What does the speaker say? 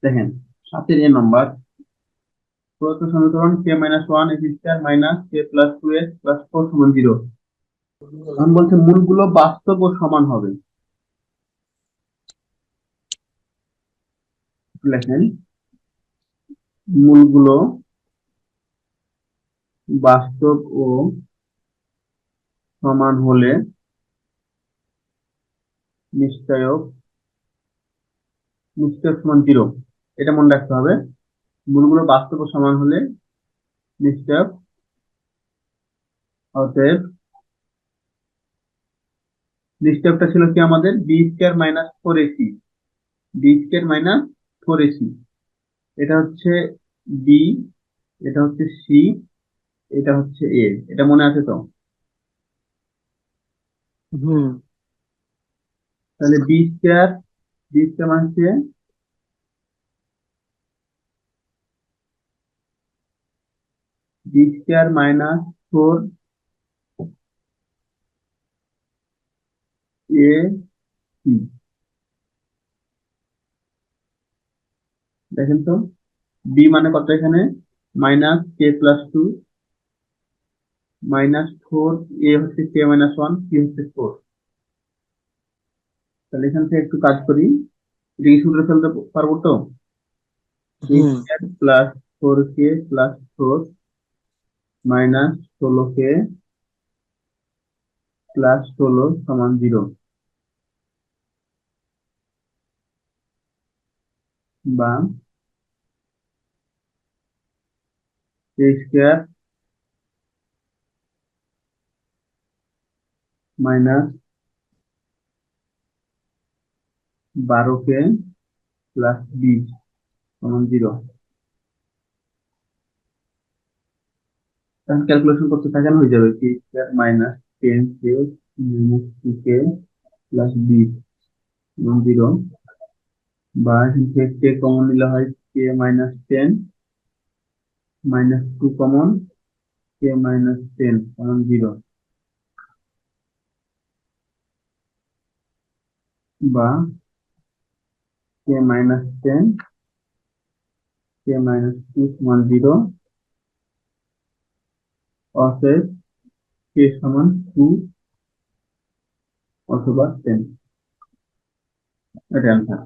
দেখেন 7 নম্বর প্রদত্ত সমীকরণ k minus one x square minus কে plus two x plus four সমান 0। এখন বলছে মূলগুলো বাস্তব ও সমান হবে। লেখেন মূলগুলো বাস্তব ও সমান হলে নিশ্চয়ক নিশ্চয়ক সমান 0। এটা মনে রাখতে হবে, মূলগুলো বাস্তব ও সমান হলে নিশ্চয়ক। অতএব নিশ্চয়কটা ছিল কি আমাদের B square minus four AC, B square minus four AC. এটা হচ্ছে বি, এটা হচ্ছে সি, এটা হচ্ছে এ। এটা মনে আছে তো? হুম। তাহলে বি স্কয়ার মানে হচ্ছে B square minus four A C. দেখেন তো বি মানে কত এখানে, minus K plus two minus four, A হচ্ছে কে মাইনাস ওয়ান, সি হচ্ছে ফোর। তাহলে এখান থেকে একটু কাজ করি, এটা কি সূত্রে ফেলতে পারবো তো? কে হুম। Square plus four k plus four minus 16 k plus 16 সমান 0। বা k square minus 12 k plus 20 সমান 0। তাহলে ক্যালকুলেশন করতে থাকেন, হয়ে যাবে k square minus 10 k minus 2 k plus 20 সমান 0। বা এখান থেকে কে কমন নিলে হয় কে মাইনাস 10 মাইনাস 2 কমন, কে মাইনাস 10 সমান 0। বা কে মাইনাস 10 কে মাইনাস 2 সমান 0। অতএব কে সমান 2 অথবা 10। এটা অ্যান্সার।